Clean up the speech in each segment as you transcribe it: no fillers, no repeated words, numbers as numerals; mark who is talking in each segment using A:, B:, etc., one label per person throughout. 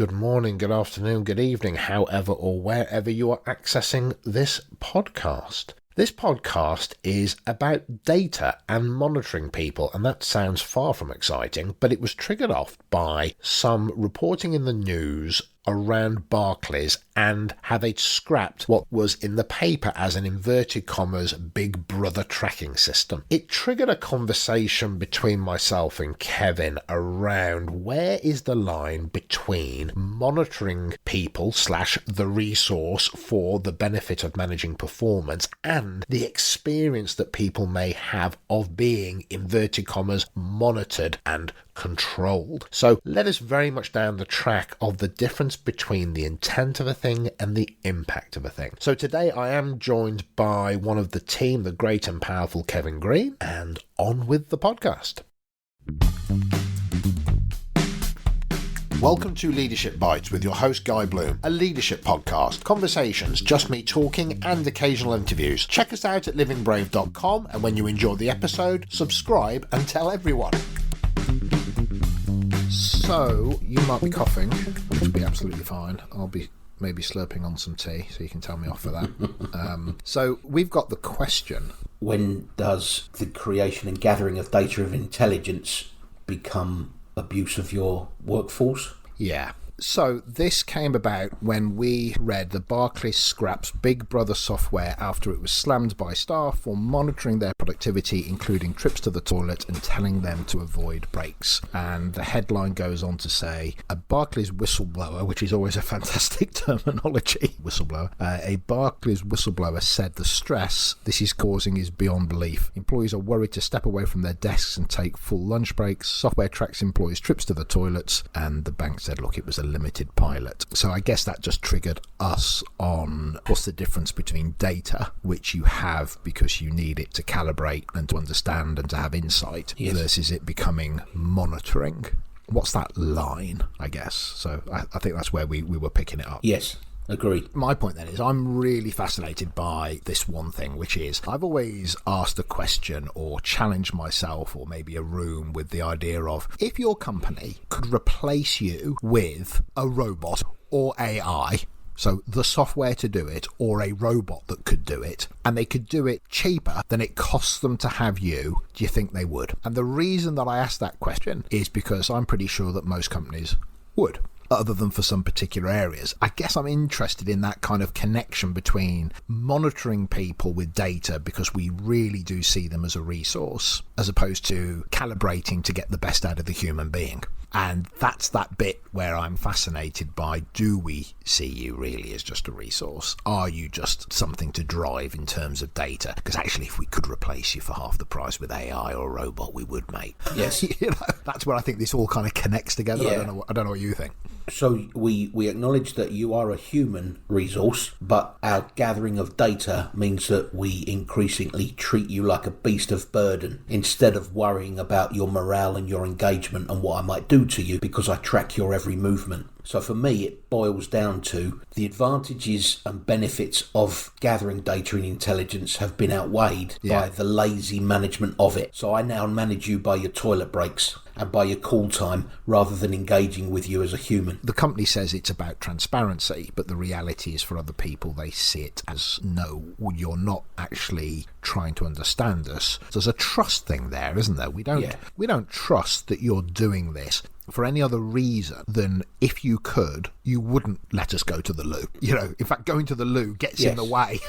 A: good morning, good afternoon, good evening, however or wherever you are accessing this podcast. This podcast is about data and monitoring people, and that sounds far from exciting, but it was triggered off by some reporting in the news around Barclays and how they'd scrapped what was in the paper as an inverted commas Big Brother tracking system. It triggered a conversation between myself and Kevin around where is the line between monitoring people / the resource for the benefit of managing performance and the experience that people may have of being inverted commas monitored and controlled. So let us very much down the track of the difference between the intent of a thing and the impact of a thing. So today I am joined by one of the team, the great and powerful Kevin Green, and on with the podcast. Welcome to Leadership Bites with your host Guy Bloom, a leadership podcast, conversations, just me talking and occasional interviews. Check us out at livingbrave.com, and when you enjoy the episode, subscribe and tell everyone. So, you might be coughing, which will be absolutely fine. I'll be maybe slurping on some tea, so you can tell me off for that. So, we've got the question.
B: When does the creation and gathering of data of intelligence become abuse of your workforce?
A: Yeah. So this came about when we read that Barclays scraps Big Brother software after it was slammed by staff for monitoring their productivity, including trips to the toilet and telling them to avoid breaks. And the headline goes on to say, a Barclays whistleblower, which is always a fantastic terminology, whistleblower, a Barclays whistleblower said the stress this is causing is beyond belief. Employees are worried to step away from their desks and take full lunch breaks. Software tracks employees' trips to the toilets, and the bank said, look, it was a limited pilot. So I guess that just triggered us on what's the difference between data, which you have because you need it to calibrate and to understand and to have insight, yes, versus it becoming monitoring. What's that line, I guess? So I think that's where we were picking it up.
B: Yes. Agree.
A: My point then is I'm really fascinated by this one thing, which is I've always asked a question or challenged myself or maybe a room with the idea of if your company could replace you with a robot or AI, so the software to do it or a robot that could do it, and they could do it cheaper than it costs them to have you, do you think they would? And the reason that I asked that question is because I'm pretty sure that most companies would, other than for some particular areas. I guess I'm interested in that kind of connection between monitoring people with data because we really do see them as a resource, as opposed to calibrating to get the best out of the human being. And that's that bit where I'm fascinated by, do we see you really as just a resource? Are you just something to drive in terms of data? Because actually, if we could replace you for half the price with AI or a robot, we would, mate.
B: Yes.
A: That's where I think this all kind of connects together. Yeah. I don't know what you think.
B: So we acknowledge that you are a human resource, but our gathering of data means that we increasingly treat you like a beast of burden instead of worrying about your morale and your engagement and what I might do to you because I track your every movement. So for me, it boils down to the advantages and benefits of gathering data and intelligence have been outweighed by the lazy management of it. So I now manage you by your toilet breaks and by your call time rather than engaging with you as a human.
A: The company says it's about transparency, but the reality is for other people, they see it as, no, you're not actually trying to understand us. There's a trust thing there, isn't there? We don't trust that you're doing this for any other reason than if you could, you wouldn't let us go to the loo. You know, in fact, going to the loo gets in the way.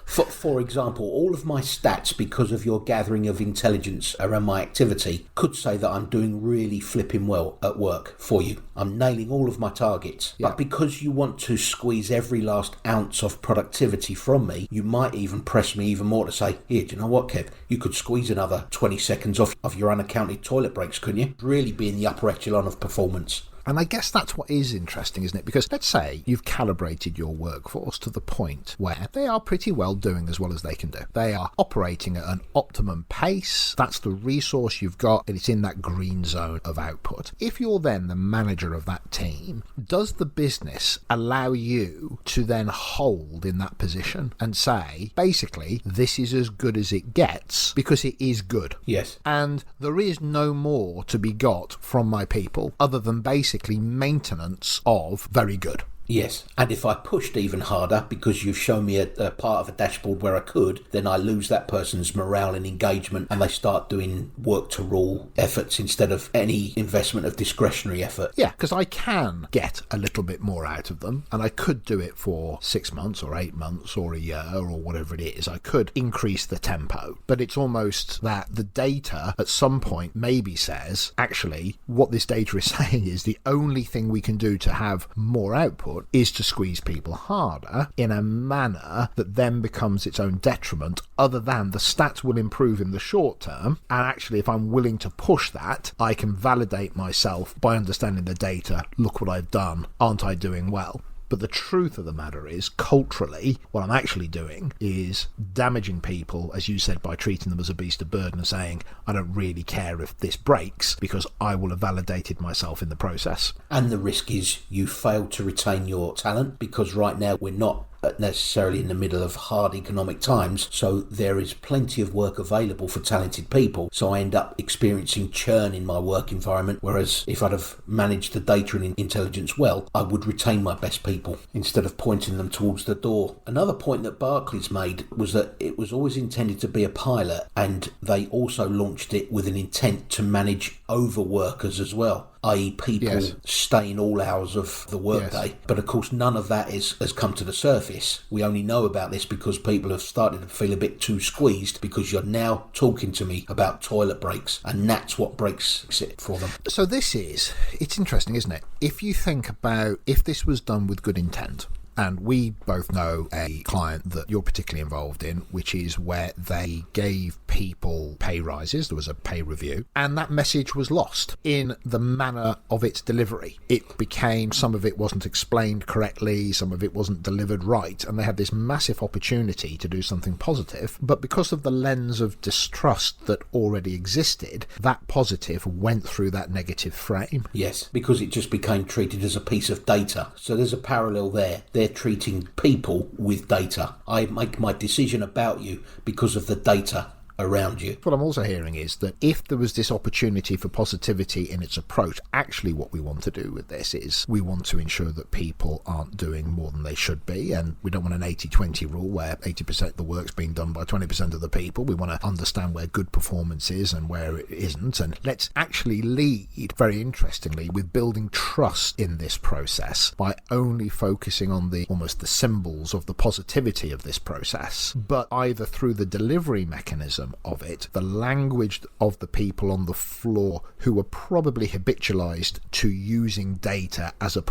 B: For example, all of my stats, because of your gathering of intelligence around my activity, could say that I'm doing really flipping well at work for you. I'm nailing all of my targets. Yeah. But because you want to squeeze every last ounce of productivity from me, you might even press me even more to say, here, do you know what, Kev? You could squeeze another 20 seconds off of your unaccounted toilet breaks, couldn't you? Really be in the upper echelon of performance.
A: And I guess that's what is interesting, isn't it? Because let's say you've calibrated your workforce to the point where they are pretty well doing as well as they can do. They are operating at an optimum pace. That's the resource you've got, and it's in that green zone of output. If you're then the manager of that team, does the business allow you to then hold in that position and say, basically, this is as good as it gets because it is good?
B: Yes.
A: And there is no more to be got from my people other than basically basically maintenance of very good.
B: Yes, and if I pushed even harder because you've shown me a part of a dashboard where I could, then I lose that person's morale and engagement, and they start doing work to rule efforts instead of any investment of discretionary effort.
A: Yeah, because I can get a little bit more out of them, and I could do it for 6 months or 8 months or a year or whatever it is. I could increase the tempo, but it's almost that the data at some point maybe says, actually, what this data is saying is the only thing we can do to have more output is to squeeze people harder in a manner that then becomes its own detriment, other than the stats will improve in the short term. And actually, if I'm willing to push that, I can validate myself by understanding the data. Look what I've done. Aren't I doing well? But the truth of the matter is, culturally, what I'm actually doing is damaging people, as you said, by treating them as a beast of burden and saying, I don't really care if this breaks because I will have validated myself in the process.
B: And the risk is you fail to retain your talent, because right now we're not necessarily in the middle of hard economic times, so there is plenty of work available for talented people, so I end up experiencing churn in my work environment, whereas if I'd have managed the data and intelligence well, I would retain my best people instead of pointing them towards the door. Another point that Barclays made was that it was always intended to be a pilot, and they also launched it with an intent to manage overworkers as well, i.e. people staying all hours of the workday. Yes. But of course, none of that has come to the surface. We only know about this because people have started to feel a bit too squeezed, because you're now talking to me about toilet breaks, and that's what breaks it for them.
A: So it's interesting, isn't it? If you think about if this was done with good intent, and we both know a client that you're particularly involved in, which is where they gave people pay rises. There was a pay review, and that message was lost in the manner of its delivery. It became, some of it wasn't explained correctly, some of it wasn't delivered right, and they had this massive opportunity to do something positive, but because of the lens of distrust that already existed, that positive went through that negative frame.
B: Yes, because it just became treated as a piece of data. So there's a parallel there. They're treating people with data. I make my decision about you because of the data around you.
A: What I'm also hearing is that if there was this opportunity for positivity in its approach, actually what we want to do with this is we want to ensure that people aren't doing more than they should be, and we don't want an 80-20 rule where 80% of the work's being done by 20% of the people. We want to understand where good performance is and where it isn't, and let's actually lead, very interestingly, with building trust in this process by only focusing on the almost the symbols of the positivity of this process, but either through the delivery mechanism of it, the language of the people on the floor who are probably habitualized to using data as a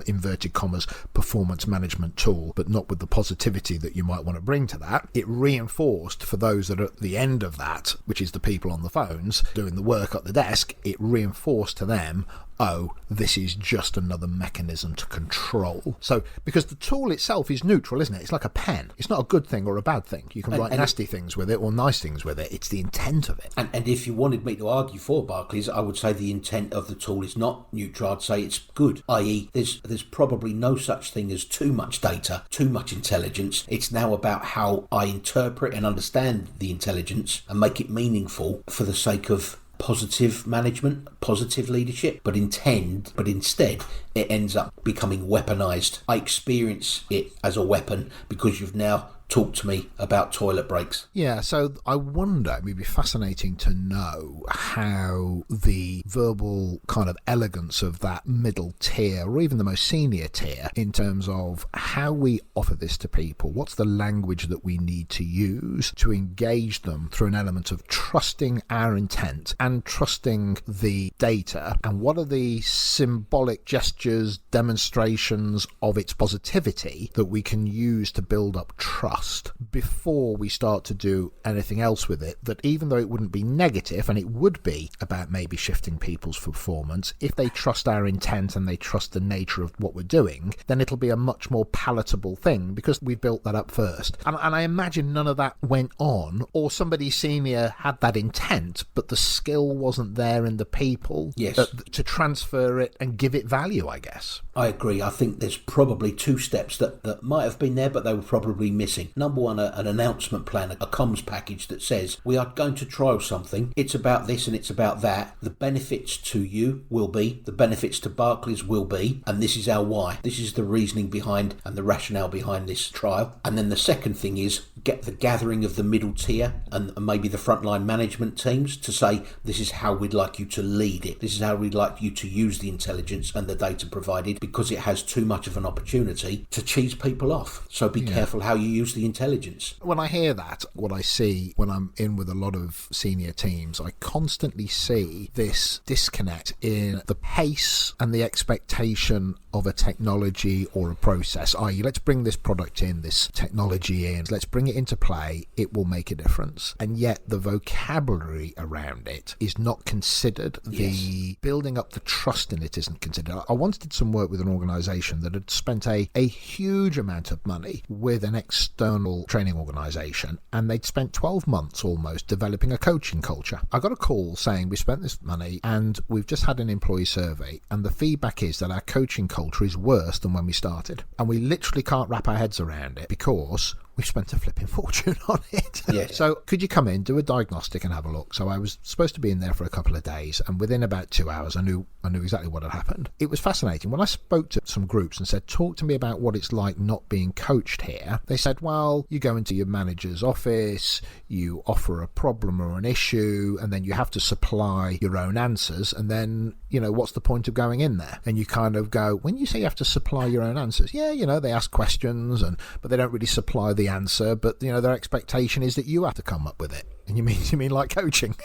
A: inverted commas, performance management tool, but not with the positivity that you might want to bring to that. It reinforced for those that are at the end of that, which is the people on the phones doing the work at the desk, it reinforced to them, oh, this is just another mechanism to control. So, because the tool itself is neutral, isn't it? It's like a pen. It's not a good thing or a bad thing. You can write nasty things with it or nice things with it. It's the intent of it.
B: And if you wanted me to argue for Barclays, I would say the intent of the tool is not neutral. I'd say it's good, i.e. there's probably no such thing as too much data, too much intelligence. It's now about how I interpret and understand the intelligence and make it meaningful for the sake of positive management, positive leadership, but instead it ends up becoming weaponized. I experience it as a weapon because you've now talked to me about toilet breaks.
A: Yeah, so I wonder, it would be fascinating to know how the verbal kind of elegance of that middle tier, or even the most senior tier, in terms of how we offer this to people, what's the language that we need to use to engage them through an element of trusting our intent and trusting the data, and what are the symbolic gestures, demonstrations of its positivity that we can use to build up trust before we start to do anything else with it, that even though it wouldn't be negative, and it would be about maybe shifting people's performance, if they trust our intent and they trust the nature of what we're doing, then it'll be a much more palatable thing because we built that up first. And I imagine none of that went on, or somebody senior had that intent but the skill wasn't there in the people to transfer it and give it value, I guess.
B: I agree. I think there's probably two steps that might have been there but they were probably missing. missing. Number one, an announcement plan, a comms package that says, we are going to trial something. It's about this and it's about that. The benefits to you will be, the benefits to Barclays will be, and this is our why. This is the reasoning behind and the rationale behind this trial. And then the second thing is get the gathering of the middle tier and maybe the frontline management teams to say, this is how we'd like you to lead it. This is how we'd like you to use the intelligence and the data provided, because it has too much of an opportunity to cheese people off. So be careful how you use the intelligence.
A: When I hear that, what I see when I'm in with a lot of senior teams, I constantly see this disconnect in the pace and the expectation of a technology or a process, i.e. let's bring this product in, this technology in, let's bring it into play, it will make a difference. And yet the vocabulary around it is not considered. The building up the trust in it isn't considered. I once did some work with an organisation that had spent a huge amount of money with an external training organisation, and they'd spent 12 months almost developing a coaching culture. I got a call saying we spent this money and we've just had an employee survey, and the feedback is that our coaching culture is worse than when we started, and we literally can't wrap our heads around it because we've spent a flipping fortune on it.
B: Yes.
A: So could you come in, do a diagnostic and have a look? So I was supposed to be in there for a couple of days, and within about 2 hours I knew exactly what had happened. It was fascinating. When I spoke to some groups and said, talk to me about what it's like not being coached here, they said, well, you go into your manager's office, you offer a problem or an issue, and then you have to supply your own answers, and then, what's the point of going in there? And you kind of go, when you say you have to supply your own answers, they ask questions, but they don't really supply the answer, but their expectation is that you have to come up with it. And you mean like coaching?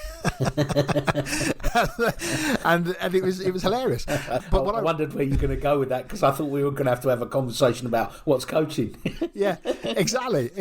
A: and it was hilarious. But
B: I wondered where you're going to go with that, because I thought we were going to have a conversation about what's coaching.
A: Yeah, exactly.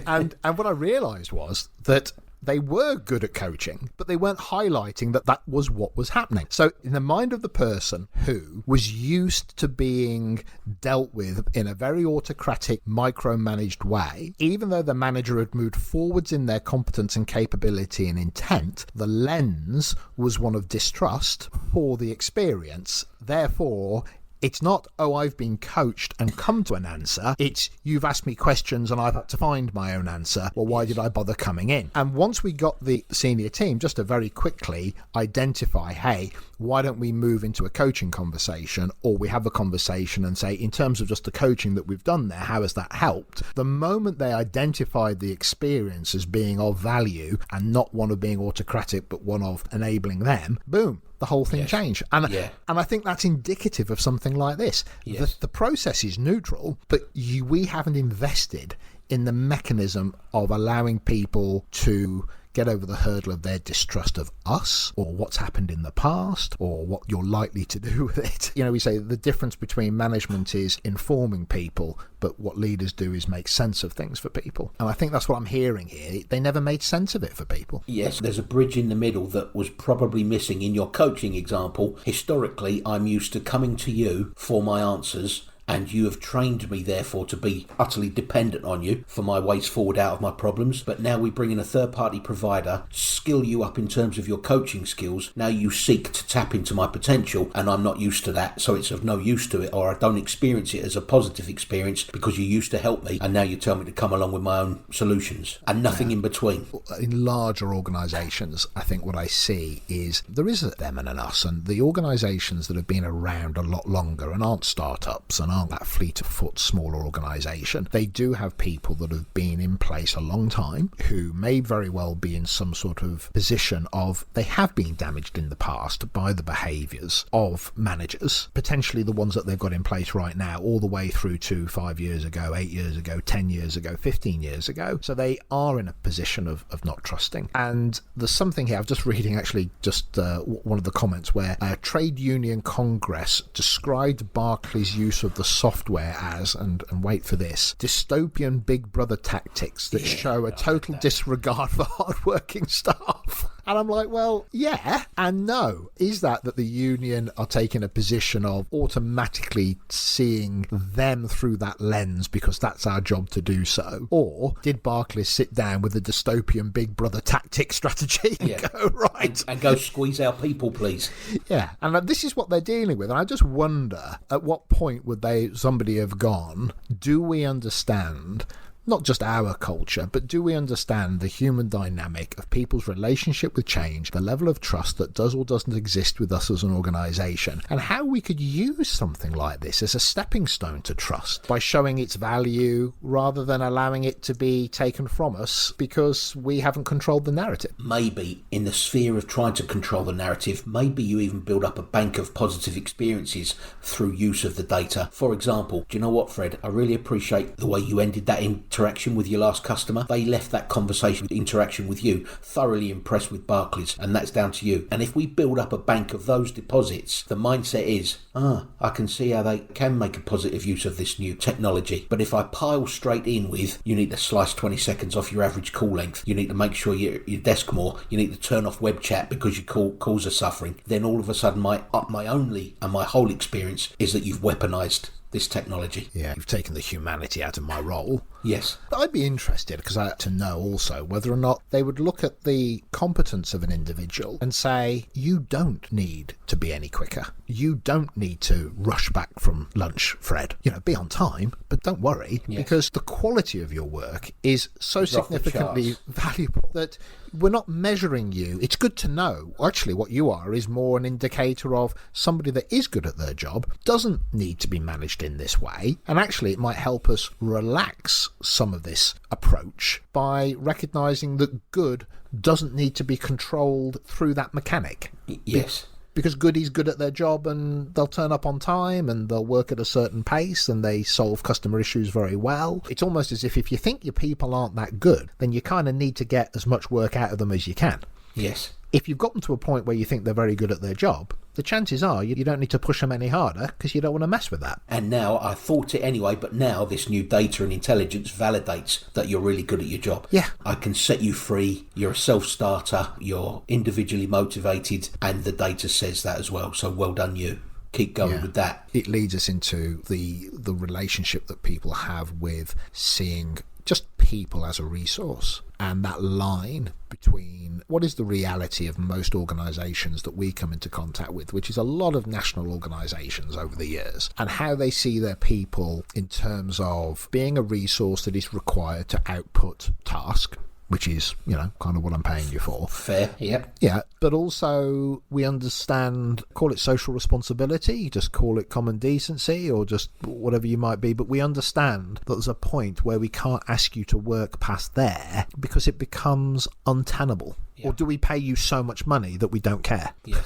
A: And what I realised was that they were good at coaching, but they weren't highlighting that was what was happening. So in the mind of the person who was used to being dealt with in a very autocratic, micromanaged way, even though the manager had moved forwards in their competence and capability and intent, the lens was one of distrust for the experience. Therefore, it's not, I've been coached and come to an answer. It's, you've asked me questions and I've had to find my own answer. Well, why did I bother coming in? And once we got the senior team just to very quickly identify, hey, why don't we move into a coaching conversation, or we have a conversation and say, in terms of just the coaching that we've done there, how has that helped? The moment they identified the experience as being of value and not one of being autocratic, but one of enabling them, boom, the whole thing changed. And I think that's indicative of something like this.
B: Yes.
A: The process is neutral, but we haven't invested in the mechanism of allowing people to get over the hurdle of their distrust of us, or what's happened in the past, or what you're likely to do with it. We say the difference between management is informing people, but what leaders do is make sense of things for people. And I think that's what I'm hearing here. They never made sense of it for people.
B: Yes, there's a bridge in the middle that was probably missing in your coaching example. Historically, I'm used to coming to you for my answers, and you have trained me, therefore, to be utterly dependent on you for my ways forward out of my problems. But now we bring in a third-party provider, skill you up in terms of your coaching skills. Now you seek to tap into my potential, and I'm not used to that, so it's of no use to it, or I don't experience it as a positive experience because you used to help me, and now you tell me to come along with my own solutions, and nothing in between.
A: In larger organisations, I think what I see is there is a them and an us, and the organisations that have been around a lot longer and aren't startups and aren't that fleet of foot smaller organisation, they do have people that have been in place a long time who may very well be in some sort of position of they have been damaged in the past by the behaviours of managers, potentially the ones that they've got in place right now, all the way through to 5 years ago, 8 years ago, 10 years ago, 15 years ago. So they are in a position of not trusting. And there's something here, I'm just reading actually just one of the comments where Trade Union Congress described Barclays' use of the software as, and wait for this, dystopian Big Brother tactics that show a total disregard for hard-working staff. And I'm like, well, yeah and no. Is that the union are taking a position of automatically seeing them through that lens because that's our job to do so? Or did Barclays sit down with a dystopian Big Brother tactic strategy and go, right?
B: And go squeeze our people, please.
A: Yeah, and this is what they're dealing with. And I just wonder, at what point would somebody have gone, do we understand not just our culture, but do we understand the human dynamic of people's relationship with change, the level of trust that does or doesn't exist with us as an organisation, and how we could use something like this as a stepping stone to trust by showing its value rather than allowing it to be taken from us because we haven't controlled the narrative.
B: Maybe in the sphere of trying to control the narrative, maybe you even build up a bank of positive experiences through use of the data. For example, do you know what, Fred? I really appreciate the way you ended that interaction with your last customer. They left that conversation, interaction with you, thoroughly impressed with Barclays, and that's down to you. And if we build up a bank of those deposits, the mindset is, I can see how they can make a positive use of this new technology. But if I pile straight in with, you need to slice 20 seconds off your average call length, you need to make sure you're at your desk more, you need to turn off web chat because your calls are suffering, then all of a sudden my only and my whole experience is that you've weaponized this technology.
A: Yeah, you've taken the humanity out of my role.
B: Yes.
A: But I'd be interested, because I had to know also whether or not they would look at the competence of an individual and say, you don't need to be any quicker. You don't need to rush back from lunch, Fred. Be on time, but don't worry, because the quality of your work is so significantly valuable that we're not measuring you. It's good to know. Actually, what you are is more an indicator of somebody that is good at their job, doesn't need to be managed in this way, and actually it might help us relax some of this approach by recognising that good doesn't need to be controlled through that mechanic.
B: Yes.
A: Because goodies good at their job and they'll turn up on time and they'll work at a certain pace and they solve customer issues very well. It's almost as if you think your people aren't that good, then you kind of need to get as much work out of them as you can.
B: Yes.
A: If you've gotten to a point where you think they're very good at their job, the chances are you don't need to push them any harder because you don't want to mess with that.
B: And now, I thought it anyway, but now this new data and intelligence validates that you're really good at your job.
A: Yeah.
B: I can set you free, you're a self-starter, you're individually motivated, and the data says that as well. So well done you. Keep going with that.
A: It leads us into the relationship that people have with seeing just people as a resource, and that line between what is the reality of most organisations that we come into contact with, which is a lot of national organisations over the years, and how they see their people in terms of being a resource that is required to output task, which is, kind of what I'm paying you for.
B: Fair, yep.
A: Yeah, but also we understand, call it social responsibility, just call it common decency, or just whatever you might be, but we understand that there's a point where we can't ask you to work past there because it becomes untenable. Yeah. Or do we pay you so much money that we don't care?
B: Yeah.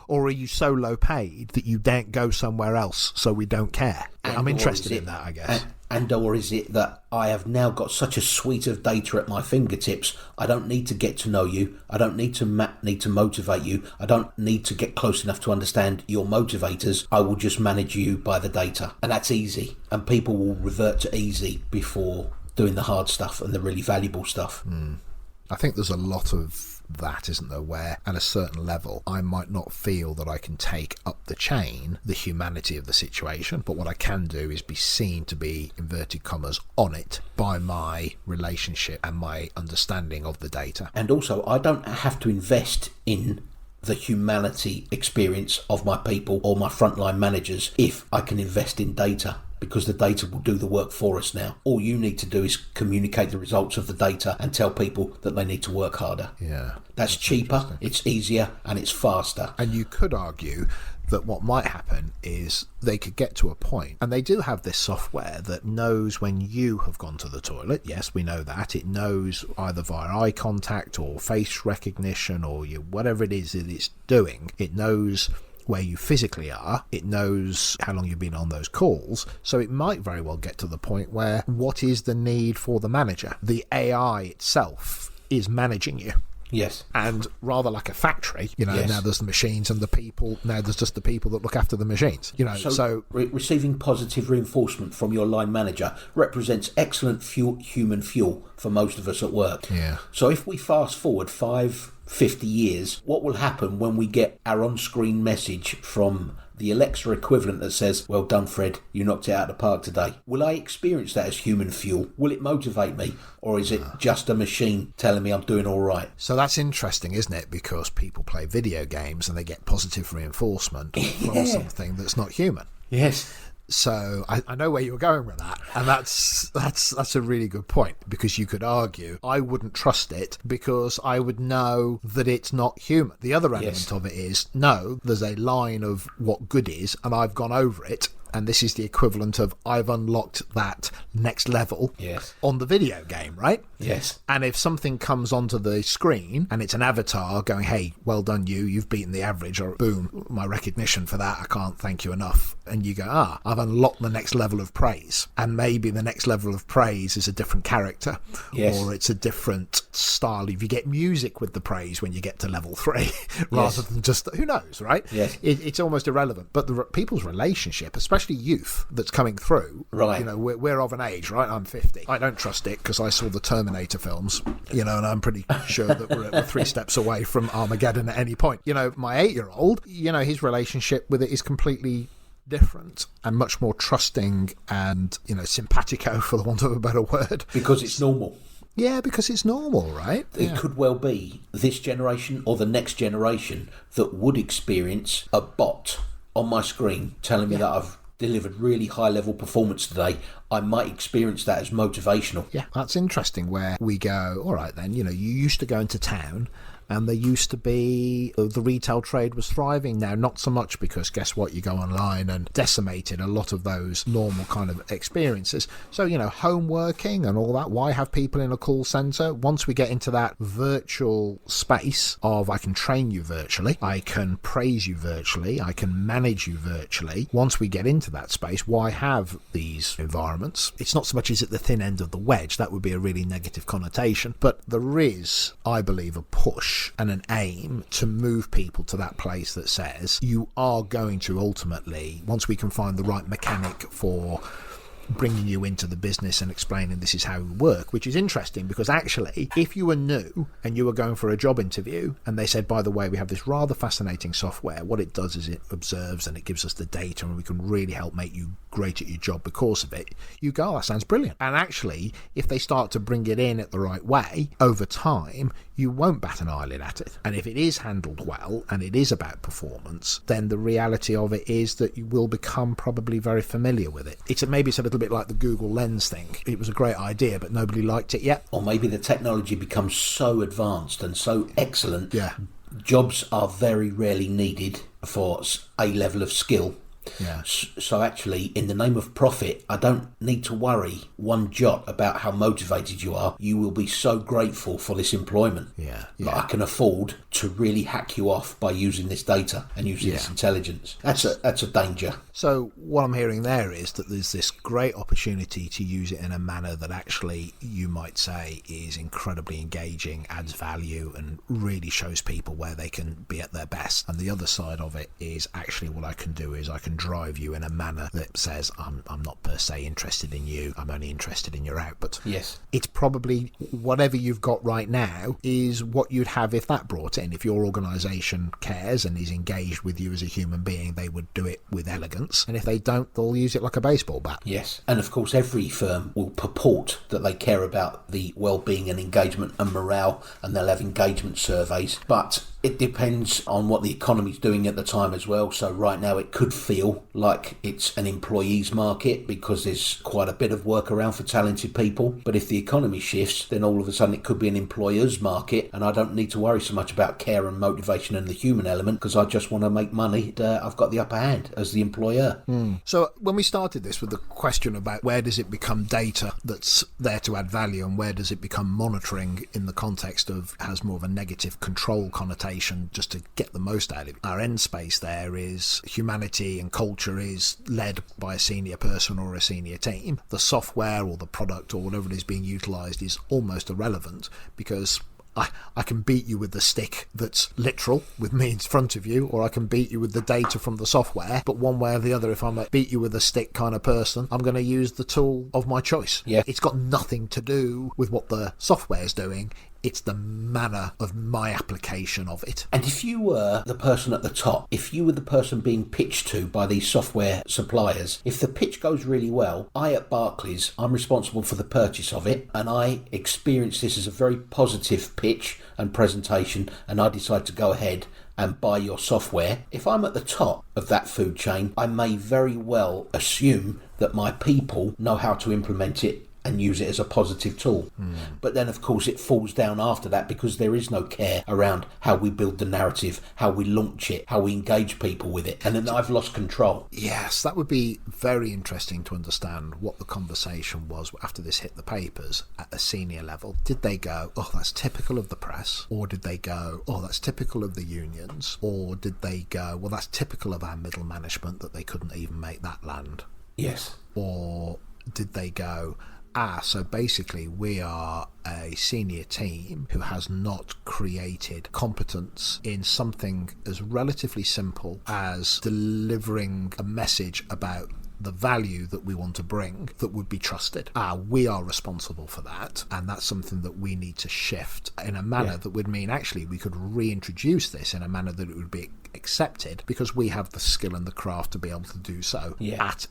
A: Or are you so low paid that you don't go somewhere else so we don't care? I'm interested in that, I guess.
B: Or is it that I have now got such a suite of data at my fingertips, I don't need to get to know you, I don't need to motivate you, I don't need to get close enough to understand your motivators, I will just manage you by the data. And that's easy, and people will revert to easy before doing the hard stuff and the really valuable stuff.
A: I think there's a lot of that, isn't there, where at a certain level I might not feel that I can take up the chain the humanity of the situation, but what I can do is be seen to be, inverted commas, on it by my relationship and my understanding of the data.
B: And also, I don't have to invest in the humanity experience of my people or my frontline managers if I can invest in data, because the data will do the work for us now. All you need to do is communicate the results of the data and tell people that they need to work harder.
A: Yeah.
B: That's cheaper, it's easier, and it's faster.
A: And you could argue that what might happen is they could get to a point, and they do have this software that knows when you have gone to the toilet. Yes, we know that. It knows either via eye contact or face recognition or whatever it is that it's doing. It knows where you physically are, it knows how long you've been on those calls, so it might very well get to the point where what is the need for the manager? The AI itself is managing you.
B: Yes.
A: And rather like a factory,
B: yes.
A: Now there's the machines and the people, now there's just the people that look after the machines, so
B: receiving positive reinforcement from your line manager represents excellent human fuel for most of us at work.
A: Yeah.
B: So if we fast forward 50 years, what will happen when we get our on-screen message from the Alexa equivalent that says, well done, Fred, you knocked it out of the park today? Will I experience that as human fuel? Will it motivate me? Or is it just a machine telling me I'm doing all right?
A: So that's interesting, isn't it? Because people play video games and they get positive reinforcement from something that's not human.
B: Yes.
A: So I know where you're going with that, and that's a really good point, because you could argue I wouldn't trust it because I would know that it's not human. The other element of it is, no, there's a line of what good is, and I've gone over it. And this is the equivalent of I've unlocked that next level on the video game, right?
B: Yes.
A: And if something comes onto the screen and it's an avatar going, hey, well done you've beaten the average, or boom, my recognition for that, I can't thank you enough. And you go, I've unlocked the next level of praise. And maybe the next level of praise is a different character, or it's a different style. If you get music with the praise when you get to level 3, rather than just, who knows, right?
B: Yes.
A: It's almost irrelevant. But people's relationship, especially youth that's coming through,
B: right?
A: You know, we're of an age, right? I'm 50. I don't trust it because I saw the Terminator films, you know, and I'm pretty sure that we're 3 steps away from Armageddon at any point. You know, my 8-year-old, you know, his relationship with it is completely different and much more trusting and, you know, simpatico, for the want of a better word,
B: because it's normal.
A: Yeah, because it's normal, right?
B: It could well be this generation or the next generation that would experience a bot on my screen telling me that I've delivered really high level performance today. I might experience that as motivational.
A: Yeah, that's interesting, where we go, all right then, you know, you used to go into town and there used to be, the retail trade was thriving. Now, not so much, because guess what? You go online and decimated a lot of those normal kind of experiences. So, you know, home working and all that, why have people in a call centre? Once we get into that virtual space of I can train you virtually, I can praise you virtually, I can manage you virtually. Once we get into that space, why have these environments? It's not so much is it the thin end of the wedge, that would be a really negative connotation, but there is, I believe, a push and an aim to move people to that place that says you are going to ultimately, once we can find the right mechanic for bringing you into the business and explaining this is how we work, which is interesting, because actually if you were new and you were going for a job interview and they said, by the way, we have this rather fascinating software, what it does is it observes and it gives us the data and we can really help make you great at your job because of it, you go, oh, that sounds brilliant. And actually, if they start to bring it in at the right way, over time you won't bat an eyelid at it. And if it is handled well and it is about performance, then the reality of it is that you will become probably very familiar with it. Maybe it's a little bit like the Google Lens thing. It was a great idea, but nobody liked it yet.
B: Or maybe the technology becomes so advanced and so excellent, jobs are very rarely needed for a level of skill.
A: Yeah.
B: So actually, in the name of profit, I don't need to worry one jot about how motivated you are. You will be so grateful for this employment. That I can afford to really hack you off by using this data and using this intelligence. That's a danger.
A: So what I'm hearing there is that there's this great opportunity to use it in a manner that actually you might say is incredibly engaging, adds value, and really shows people where they can be at their best. And the other side of it is actually what I can do is I can drive you in a manner that says I'm not per se interested in you, I'm only interested in your output.
B: Yes.
A: It's probably whatever you've got right now is what you'd have if that brought in. If your organisation cares and is engaged with you as a human being, they would do it with elegance. And if they don't, they'll use it like a baseball bat.
B: Yes. And of course, every firm will purport that they care about the well-being and engagement and morale, and they'll have engagement surveys. But it depends on what the economy's doing at the time as well. So right now it could feel like it's an employees market because there's quite a bit of work around for talented people. But if the economy shifts, then all of a sudden it could be an employer's market, and I don't need to worry so much about care and motivation and the human element because I just want to make money. I've got the upper hand as the employer.
A: So when we started this with the question about where does it become data that's there to add value and where does it become monitoring in the context of has more of a negative control connotation just to get the most out of it, our end space there is humanity and culture is led by a senior person or a senior team. The software or the product or whatever it is being utilised is almost irrelevant because I can beat you with the stick that's literal with me in front of you, or I can beat you with the data from the software. But one way or the other, if I'm a beat you with a stick kind of person, I'm going to use the tool of my choice.
B: Yeah.
A: It's got nothing to do with what the software is doing. It's the manner of my application of it.
B: And if you were the person at the top, if you were the person being pitched to by these software suppliers, if the pitch goes really well, I at Barclays, I'm responsible for the purchase of it, and I experience this as a very positive pitch and presentation, and I decide to go ahead and buy your software, if I'm at the top of that food chain, I may very well assume that my people know how to implement it and use it as a positive tool. But then, of course, it falls down after that because there is no care around how we build the narrative, how we launch it, how we engage people with it. And then I've lost control.
A: Yes, that would be very interesting to understand what the conversation was after this hit the papers at a senior level. Did they go, oh, that's typical of the press? Or did they go, oh, that's typical of the unions? Or did they go, well, that's typical of our middle management that they couldn't even make that land?
B: Yes.
A: Or did they go, so basically we are a senior team who has not created competence in something as relatively simple as delivering a message about the value that we want to bring that would be trusted. We are responsible for that, and that's something that we need to shift in a manner that would mean actually we could reintroduce this in a manner that it would be accepted because we have the skill and the craft to be able to do so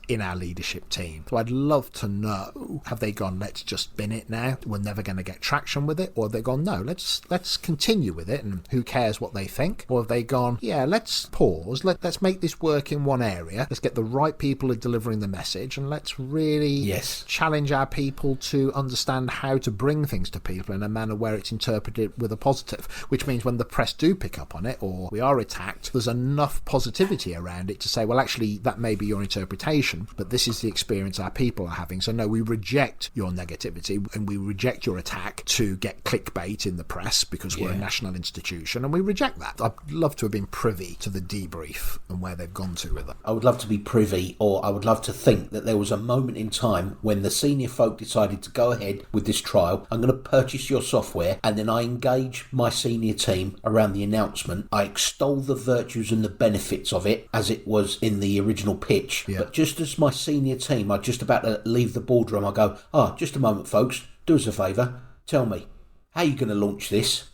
A: in our leadership team. So I'd love to know, have they gone, let's just bin it now, we're never going to get traction with it? Or have they gone, no, let's continue with it and who cares what they think? Or have they gone, yeah, let's pause, let's make this work in one area, let's get the right people to delivering the message, and let's really challenge our people to understand how to bring things to people in a manner where it's interpreted with a positive, which means when the press do pick up on it or we are attacked, there's enough positivity around it to say, well, actually, that may be your interpretation, but this is the experience our people are having. So no, we reject your negativity and we reject your attack to get clickbait in the press because we're a national institution, and we reject that. I'd love to have been privy to the debrief and where they've gone to with it.
B: I would love to be privy, or I would love to think that there was a moment in time when the senior folk decided to go ahead with this trial. I'm going to purchase your software, and then I engage my senior team around the announcement. I extol the virtues and the benefits of it as it was in the original pitch. But just as my senior team are just about to leave the boardroom, I go, just a moment, folks, do us a favour, tell me, how are you going to launch this?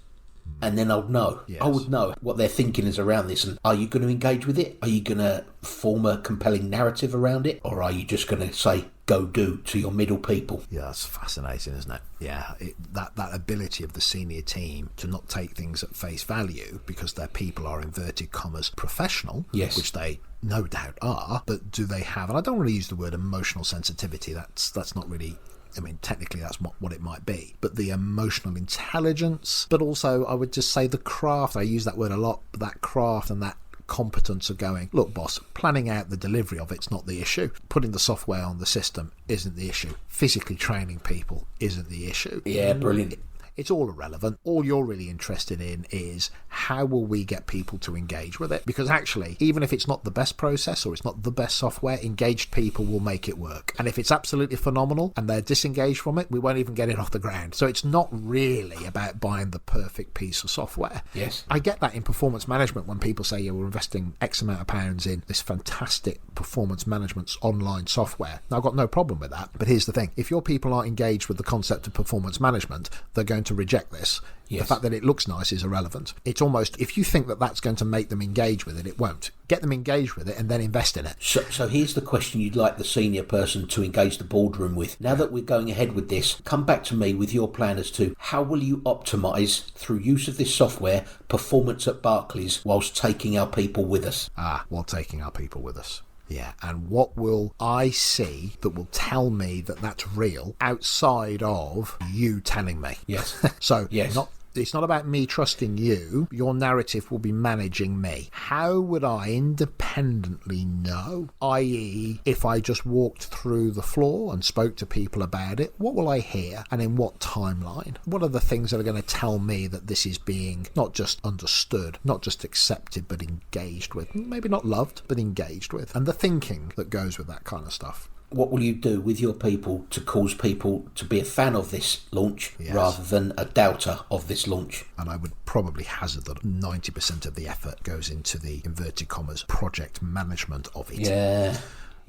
B: And then I'll know. I would know what their thinking is around this. And are you going to engage with it? Are you going to form a compelling narrative around it? Or are you just going to say, go do to your middle people?
A: Yeah, that's fascinating, isn't it? Yeah, that ability of the senior team to not take things at face value because their people are, inverted commas, professional, which they no doubt are, but do they have, and I don't really use the word emotional sensitivity, that's not really, I mean, technically that's what it might be, but the emotional intelligence, but also I would just say the craft, I use that word a lot, but that craft and that competence of going, look boss, planning out the delivery of it's not the issue, putting the software on the system isn't the issue, physically training people isn't the issue.
B: Brilliant.
A: It's all irrelevant. All you're really interested in is how will we get people to engage with it? Because actually, even if it's not the best process or it's not the best software, engaged people will make it work. And if it's absolutely phenomenal and they're disengaged from it, we won't even get it off the ground. So it's not really about buying the perfect piece of software.
B: Yes.
A: I get that in performance management when people say, yeah, we're investing X amount of pounds in this fantastic performance management online software. Now, I've got no problem with that. But here's the thing. If your people aren't engaged with the concept of performance management, they're going to reject this. The fact that it looks nice is irrelevant. It's almost, if you think that that's going to make them engage with it, it won't. Get them engaged with it and then invest in it.
B: So here's the question you'd like the senior person to engage the boardroom with. Now that we're going ahead with this, come back to me with your plan as to how will you optimise, through use of this software, performance at Barclays whilst taking our people with us.
A: While taking our people with us. Yeah, and what will I see that will tell me that that's real outside of you telling me?
B: Yes.
A: So it's not about me trusting you. Your narrative will be managing me. How would I independently know? I.e., if I just walked through the floor and spoke to people about it, what will I hear and in what timeline? What are the things that are going to tell me that this is being not just understood, not just accepted, but engaged with? Maybe not loved, but engaged with. And the thinking that goes with that kind of stuff.
B: What will you do with your people to cause people to be a fan of this launch rather than a doubter of this launch?
A: And I would probably hazard that 90% of the effort goes into the, inverted commas, project management of it.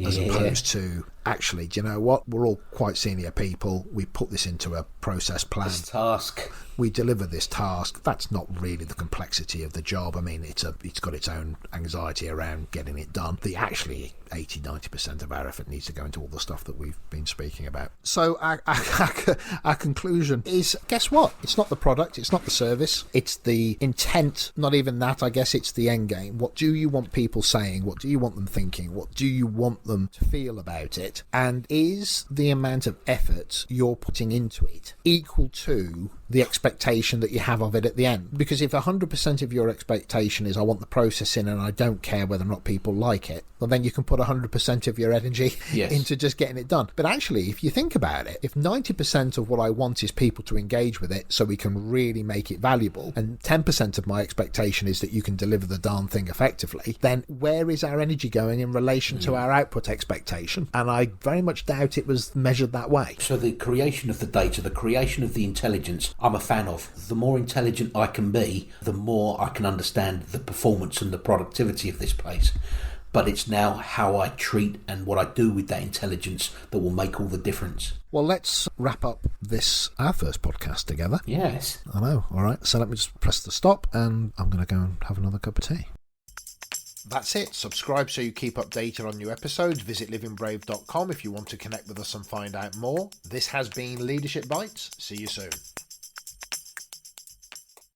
A: As opposed to actually, do you know what? We're all quite senior people. We put this into a process plan.
B: This task.
A: We deliver this task. That's not really the complexity of the job. I mean, it's got its own anxiety around getting it done. The actually 80-90% of our effort needs to go into all the stuff that we've been speaking about. So our conclusion is, guess what? It's not the product, it's not the service, it's the intent. Not even that, I guess it's the end game. What do you want people saying? What do you want them thinking? What do you want them to feel about it? And is the amount of effort you're putting into it equal to the expectation that you have of it at the end? Because if 100% of your expectation is I want the process in and I don't care whether or not people like it, well, then you can put 100% of your energy into just getting it done. But actually, if you think about it, if 90% of what I want is people to engage with it so we can really make it valuable, and 10% of my expectation is that you can deliver the darn thing effectively, then where is our energy going in relation to our output expectation? And I very much doubt it was measured that way.
B: So the creation of the data, the creation of the intelligence, I'm a fan of. The more intelligent I can be, the more I can understand the performance and the productivity of this place. But it's now how I treat and what I do with that intelligence that will make all the difference.
A: Well, let's wrap up our first podcast together.
B: Yes.
A: I know. All right. So let me just press the stop and I'm going to go and have another cup of tea. That's it. Subscribe so you keep updated on new episodes. Visit livingbrave.com if you want to connect with us and find out more. This has been Leadership Bites. See you soon.